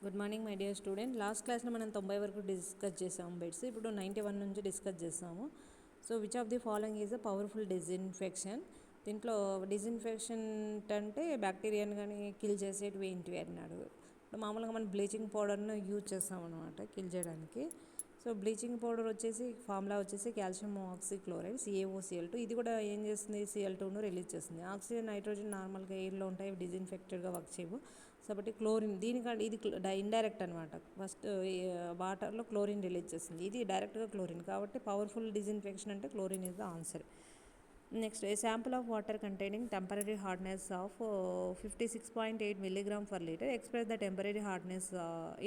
Good morning my dear student. Last క్లాస్లో మనం 90 వరకు డిస్కస్ చేసాము బెడ్స్. ఇప్పుడు 91 నుంచి డిస్కస్ చేస్తాము. So which of the following is a powerful disinfection. దీంట్లో డిజిన్ఫెక్షన్ అంటే బ్యాక్టీరియాని కానీ కిల్ చేసేటివి ఏంటివి అన్నాడు. ఇప్పుడు మామూలుగా మనం బ్లీచింగ్ పౌడర్ను యూజ్ చేస్తాం అనమాట కిల్ చేయడానికి. సో బ్లీచింగ్ పౌడర్ వచ్చేసి ఫార్ములా వచ్చేసి కాల్షియం ఆక్సిక్లోరైడ్ CaOCl2. ఇది కూడా ఏం చేస్తుంది, Cl2ను రిలీజ్ చేస్తుంది. ఆక్సిజన్ నైట్రోజన్ నార్మల్గా ఎయిర్లో ఉంటాయి, డిజిన్ఫెక్టెడ్గా వర్క్ చేయవు. కాబట్టి క్లోరిన్ దీనికంటే ఇది ఇండైరెక్ట్ అనమాట. ఫస్ట్ వాటర్లో క్లోరిన్ రిలీజ్ చేస్తుంది, ఇది డైరెక్ట్గా క్లోరిన్. కాబట్టి పవర్ఫుల్ డిజిన్ఫెక్షన్ అంటే chlorine is the answer. Next, a sample of water containing temporary hardness of 56.8 milligram per liter express the temporary hardness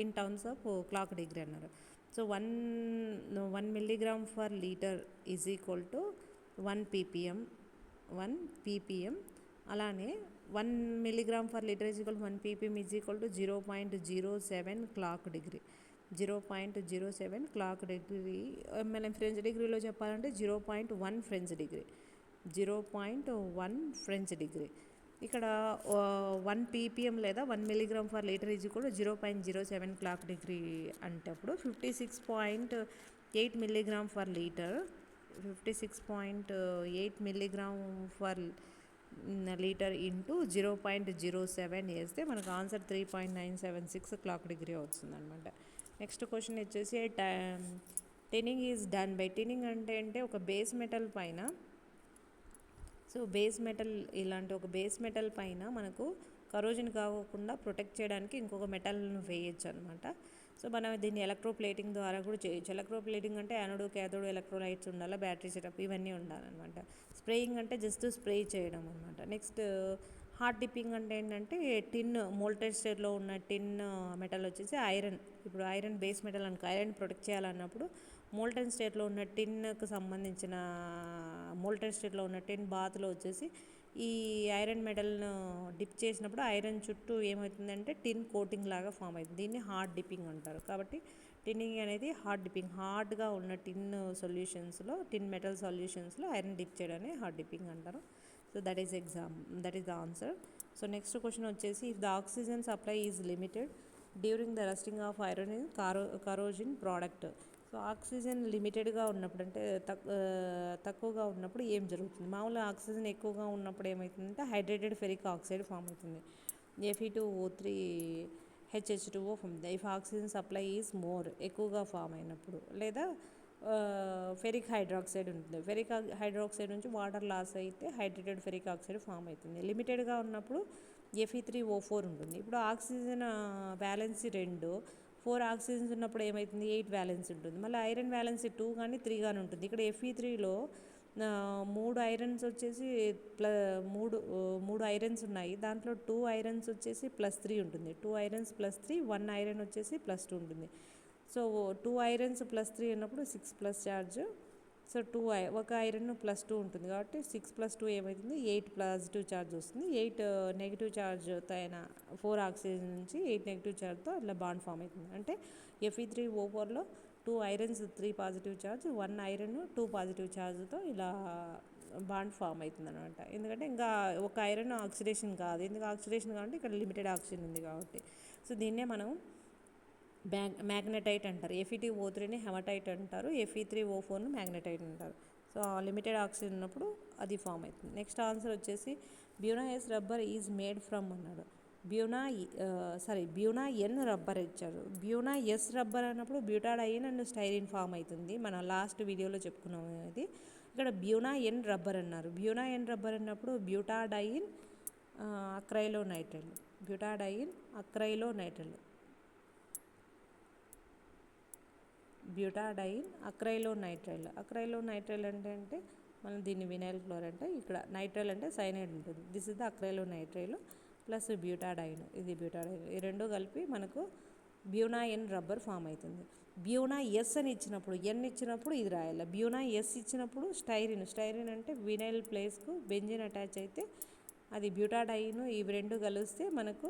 in terms of Clark degree అన్నారు. So 1 milligram per liter is equal to 1 ppm. అలానే 1 milligram per liter is equal 1 ppm is equal to 0.07 Clark degree. 0.07 Clark degree మనం French డిగ్రీలో చెప్పాలంటే 0.1 French degree. 0.1 French degree. ఇక్కడ 1 ppm లేదా 1 milligram per liter is equal 0.07 Clark degree అంటప్పుడు 56.8 milligram per liter 56.8 milligram per litre into 0.07 వేస్తే మనకు answer 3.976 clock degree అవుతుంది అనమాట. నెక్స్ట్ క్వశ్చన్ వచ్చేసి టిన్నింగ్ ఈజ్ డన్ బై. టిన్నింగ్ అంటే ఒక బేస్ మెటల్ పైన, సో బేస్ మెటల్ ఇలాంటి ఒక బేస్ మెటల్ పైన మనకు కరోజన్ కాకుండా ప్రొటెక్ట్ చేయడానికి ఇంకొక మెటల్ను వేయచ్చు అనమాట. సో మనం దీన్ని ఎలక్ట్రోప్లేటింగ్ ద్వారా కూడా చేయొచ్చు. ఎలక్ట్రోప్లేటింగ్ అంటే యానోడ్ క్యాథోడ్ ఎలక్ట్రోలైట్స్ ఉండాలి, బ్యాటరీ సెటప్ ఇవన్నీ ఉండాలన్నమాట. స్ప్రేయింగ్ అంటే జస్ట్ స్ప్రే చేయడం అనమాట. నెక్స్ట్, హాట్ డిప్పింగ్ అంటే ఏంటంటే టిన్ మోల్టెడ్ స్టేట్లో ఉన్న టిన్ మెటల్ వచ్చేసి ఐరన్. ఇప్పుడు ఐరన్ బేస్ మెటల్ అనుకో, ఐరన్ ప్రొటెక్ట్ చేయాలన్నప్పుడు మోల్టెన్ స్టేట్లో ఉన్న టిన్కు సంబంధించిన మోల్టెడ్ స్టేట్లో ఉన్న టిన్ బాత్లో వచ్చేసి ఈ ఐరన్ మెటల్ను డిప్ చేసినప్పుడు ఐరన్ చుట్టూ ఏమవుతుందంటే టిన్ కోటింగ్ లాగా ఫామ్ అవుతుంది. దీన్ని హార్డ్ డిప్పింగ్ అంటారు. కాబట్టి టిన్నింగ్ అనేది హార్డ్ డిప్పింగ్. హార్డ్గా ఉన్న టిన్ సొల్యూషన్స్లో, టిన్ మెటల్ సొల్యూషన్స్లో ఐరన్ డిప్ చేయడాన్ని హార్డ్ డిప్పింగ్ అంటారు. So that is the answer. So next question వచ్చేసి, if the oxygen supply is limited during the rusting of iron in corrosion product. So oxygen లిమిటెడ్గా ఉన్నప్పుడు అంటే తక్కువగా ఉన్నప్పుడు ఏం జరుగుతుంది? మామూలుగా ఆక్సిజన్ ఎక్కువగా ఉన్నప్పుడు ఏమవుతుందంటే హైడ్రేటెడ్ ఫెరిక్ ఆక్సైడ్ ఫామ్ అవుతుంది, Fe2O3 HH2O ఫామ్ అవుతుంది. If oxygen supply is more, ఎక్కువగా ఫామ్ అయినప్పుడు. లేదా ఫెరిక్ హైడ్రాక్సైడ్ ఉంటుంది, ఫెరిక్ హైడ్రాక్సైడ్ నుంచి వాటర్ లాస్ అయితే హైడ్రేటెడ్ ఫెరిక్ ఆక్సైడ్ ఫామ్ అవుతుంది. లిమిటెడ్గా ఉన్నప్పుడు Fe3O4 ఉంటుంది. ఇప్పుడు ఆక్సిజన్ వ్యాలెన్సీ 2, 4 ఆక్సిజన్స్ ఉన్నప్పుడు ఏమవుతుంది? 8 వ్యాలెన్స్ ఉంటుంది. మళ్ళీ ఐరన్ వ్యాలెన్సీ 2 కానీ 3 కానీ ఉంటుంది. ఇక్కడ Fe3లో 3 ఐరన్స్ వచ్చేసి మూడు ఐరన్స్ ఉన్నాయి. దాంట్లో 2 ఐరన్స్ వచ్చేసి +3 ఉంటుంది. 2 ఐరన్స్ +3, 1 ఐరన్ వచ్చేసి +2 ఉంటుంది. సో 2 ఐరన్స్ +3 అన్నప్పుడు 6+ ఛార్జ్. సో ఒక ఐరన్ +2 ఉంటుంది కాబట్టి 6+2 ఏమవుతుంది? 8 పాజిటివ్ ఛార్జ్ వస్తుంది. 8 నెగిటివ్ ఛార్జ్తో అయిన 4 ఆక్సిజన్ నుంచి 8 నెగిటివ్ ఛార్జ్తో ఇలా బాండ్ ఫామ్ అవుతుంది. అంటే Fe3O4లో 2 irons 3 positive charge, 1 iron 2 positive ఛార్జ్తో ఇలా బాండ్ ఫామ్ అవుతుంది అనమాట. ఎందుకంటే ఇంకా ఒక ఐరన్ ఆక్సిడేషన్ కాదు. ఎందుకు ఆక్సిడేషన్ కాబట్టి ఇక్కడ లిమిటెడ్ ఆక్సిజన్ ఉంది కాబట్టి. సో దీన్నే మనం మ్యాగ్నెటైట్ అంటారు. Fe2O3ని హెమటైట్ అంటారు, Fe3O4ను మ్యాగ్నెటైట్ అంటారు. సో లిమిటెడ్ ఆక్సిజన్ ఉన్నప్పుడు అది ఫామ్ అవుతుంది. నెక్స్ట్ ఆన్సర్ వచ్చేసి, Buna S rubber is made from అన్నాడు. బ్యూనా ఎన్ రబ్బర్ ఇచ్చారు. బ్యూనా ఎస్ రబ్బర్ అన్నప్పుడు బ్యూటాడైన్ అండ్ స్టైరిన్ ఫామ్ అవుతుంది. మన లాస్ట్ వీడియోలో చెప్పుకున్నాం ఇది. ఇక్కడ బ్యూనా ఎన్ రబ్బర్ అన్నారు. బ్యూనా ఎన్ రబ్బర్ అన్నప్పుడు బ్యూటాడైన్ అక్రైలోనైట్రైల్, బ్యూటాడైన్ అక్రైలోనైట్రైల్, బ్యూటాడైన్ అక్రైలోనైట్రైల్. అక్రైలోనైట్రైల్ అంటే మనం దీన్ని వినైల్ క్లోరైడ్ అంటే, ఇక్కడ నైట్రైల్ అంటే సైనైడ్ ఉంటుంది. This is the acrylonitrile plus butadiene, ఇది బ్యూటాడైన్. ఈ రెండు కలిపి మనకు బ్యూనా ఎన్ రబ్బర్ ఫామ్ అవుతుంది. బ్యూనా ఎస్ అని ఇచ్చినప్పుడు, ఎన్ ఇచ్చినప్పుడు ఇది రాయాలి. బ్యూనా ఎస్ ఇచ్చినప్పుడు స్టైరిన్ అంటే వినైల్ ప్లేస్కు బెంజిన్ అటాచ్ అయితే అది బ్యూటాడైన్. ఇవి రెండు కలిస్తే మనకు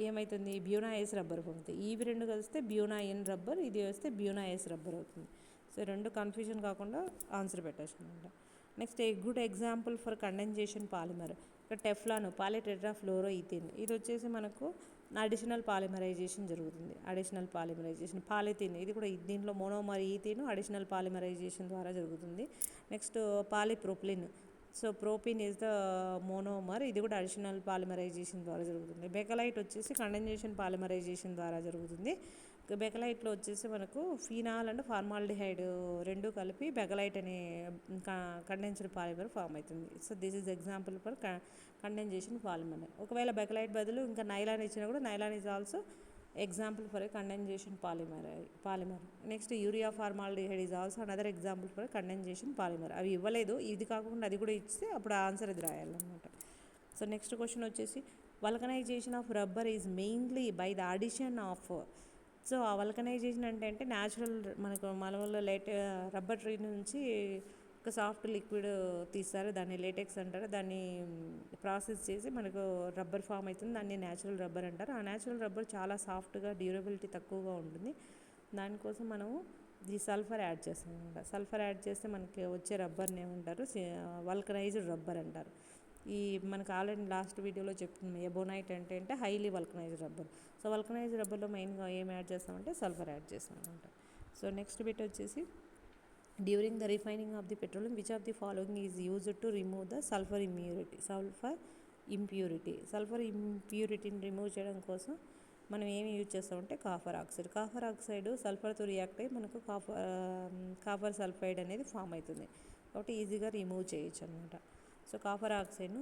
ఏమవుతుంది? బ్యూనా ఎస్ రబ్బర్ అవుతుంది. ఇవి రెండు కలిస్తే బ్యూనా ఎన్ రబ్బర్, ఇది వస్తే బ్యూనా ఎస్ రబ్బర్ అవుతుంది. సో రెండు కన్ఫ్యూజన్ కాకుండా ఆన్సర్ పెట్టచ్చు అనమాట. Next, a good example for condensation polymer. ఇక్కడ టెఫ్లాన్, పాలిటెట్రాఫ్లోరోఈథేన్. ఇది వచ్చేసి మనకు అడిషనల్ పాలిమరైజేషన్ జరుగుతుంది. అడిషనల్ పాలిమరైజేషన్ పాలిథిన్ ఇది కూడా దీంట్లో మోనోమర్ ఈథిన్ అడిషనల్ పాలిమరైజేషన్ ద్వారా జరుగుతుంది. Next polypropylene. So propene is the monomer, ఇది కూడా అడిషనల్ పాలిమరైజేషన్ ద్వారా జరుగుతుంది. బెకలైట్ వచ్చేసి కండెన్సేషన్ పాలిమరైజేషన్ ద్వారా జరుగుతుంది. బెకలైట్లో వచ్చేసి మనకు ఫినాల్ అండ్ ఫార్మాల్డిహైడ్ రెండు కలిపి బెకలైట్ అనే కండెన్స్డ్ పాలిమర్ ఫామ్ అవుతుంది. So this is example for condensation polymer. ఒకవేళ బెకలైట్ బదులు ఇంకా నైలాన్ ఇచ్చినా కూడా nylon is also example for a condensation polymer. Next urea formaldehyde is also another example for condensation polymer. అవి ఇవ్వలేదు, ఇది కాకుండా అది కూడా ఇస్తే అప్పుడు ఆన్సర్ ఇది రాయాలన్నమాట. సో నెక్స్ట్ క్వశ్చన్ వచ్చేసి vulcanisation of rubber is mainly by the addition of. So ఆ వల్కనైజేషన్ అంటే న్యాచురల్ మనకు మామూలుగా రబ్బర్ ట్రీ నుంచి ఒక సాఫ్ట్ లిక్విడ్ తీస్తారు, దాన్ని లేటెక్స్ అంటారు. దాన్ని ప్రాసెస్ చేసి మనకు రబ్బర్ ఫామ్ అవుతుంది, దాన్ని న్యాచురల్ రబ్బర్ అంటారు. ఆ న్యాచురల్ రబ్బర్ చాలా సాఫ్ట్గా, డ్యూరబిలిటీ తక్కువగా ఉంటుంది. దానికోసం మనము ఈ సల్ఫర్ యాడ్ చేస్తాం అనమాట. సల్ఫర్ యాడ్ చేస్తే మనకి వచ్చే రబ్బర్ని ఏమంటారు, వల్కనైజ్డ్ రబ్బర్ అంటారు. ఈ మనకు ఆల్రెడీ లాస్ట్ వీడియోలో చెప్తున్నాం ఎబోనైట్ అంటే highly vulcanized rubber. So vulcanized రబ్బర్లో మెయిన్గా ఏం యాడ్ చేస్తామంటే సల్ఫర్ యాడ్ చేస్తాం అనమాట. సో నెక్స్ట్ బిట్ వచ్చేసి during the refining of the petroleum which of the following is used to remove the sulphur ఇంప్యూరిటీని రిమూవ్ చేయడం కోసం మనం ఏమి యూజ్ చేస్తామంటే కాపర్ ఆక్సైడ్ సల్ఫర్తో రియాక్ట్ అయ్యి మనకు కాపర్ సల్ఫైడ్ అనేది ఫామ్ అవుతుంది. కాబట్టి ఈజీగా రిమూవ్ చేయొచ్చు అనమాట. సో కాపర్ ఆక్సైడ్ను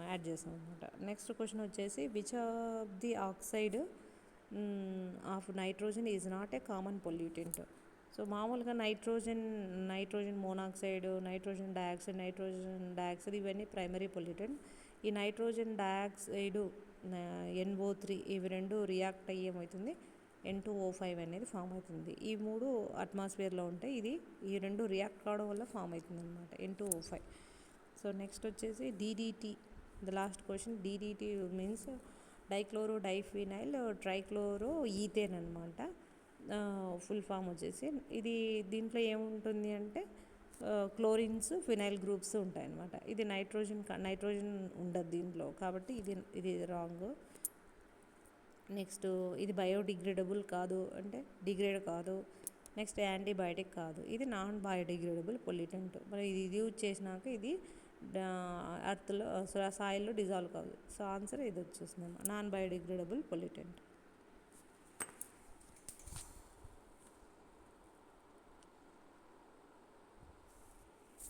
యాడ్ చేస్తాం అనమాట. నెక్స్ట్ క్వశ్చన్ వచ్చేసి which of the oxide of nitrogen is not a common pollutant. So మామూలుగా నైట్రోజన్ మోనాక్సైడ్, నైట్రోజన్ డయాక్సైడ్ ఇవన్నీ ప్రైమరీ పొల్యూటెంట్. ఈ నైట్రోజన్ డయాక్సైడ్ NO3 ఇవి రెండు రియాక్ట్ అయ్యి ఏమవుతుంది N2O5 అనేది ఫామ్ అవుతుంది. ఈ మూడు అట్మాస్ఫియర్లో ఉంటాయి, ఈ రెండు రియాక్ట్ కావడం వల్ల ఫామ్ అవుతుంది అనమాట N2O5. సో నెక్స్ట్ వచ్చేసి DDT, the last question. DDT means dichloro diphenyl trichloro ethane అనమాట. ఫుల్ ఫామ్ వచ్చేసి దీంట్లో ఏముంటుంది అంటే క్లోరిన్స్ ఫినైల్ గ్రూప్స్ ఉంటాయి అన్నమాట. ఇది నైట్రోజన్ ఉండదు దీంట్లో, కాబట్టి ఇది రాంగ్. నెక్స్ట్ ఇది బయోడిగ్రేడబుల్ కాదు, అంటే డిగ్రేడ్ కాదు. నెక్స్ట్ యాంటీబయాటిక్ కాదు, ఇది నాన్ బయోడిగ్రేడబుల్ పొల్యూటెంట్. మరి ఇది యూజ్ చేసినాక ఇది అర్త్లో సాయిల్లో డిజాల్వ్ కాదు. సో ఆన్సర్ ఇది వచ్చేసింది, నాన్ బయోడిగ్రేడబుల్ పొల్యూటెంట్.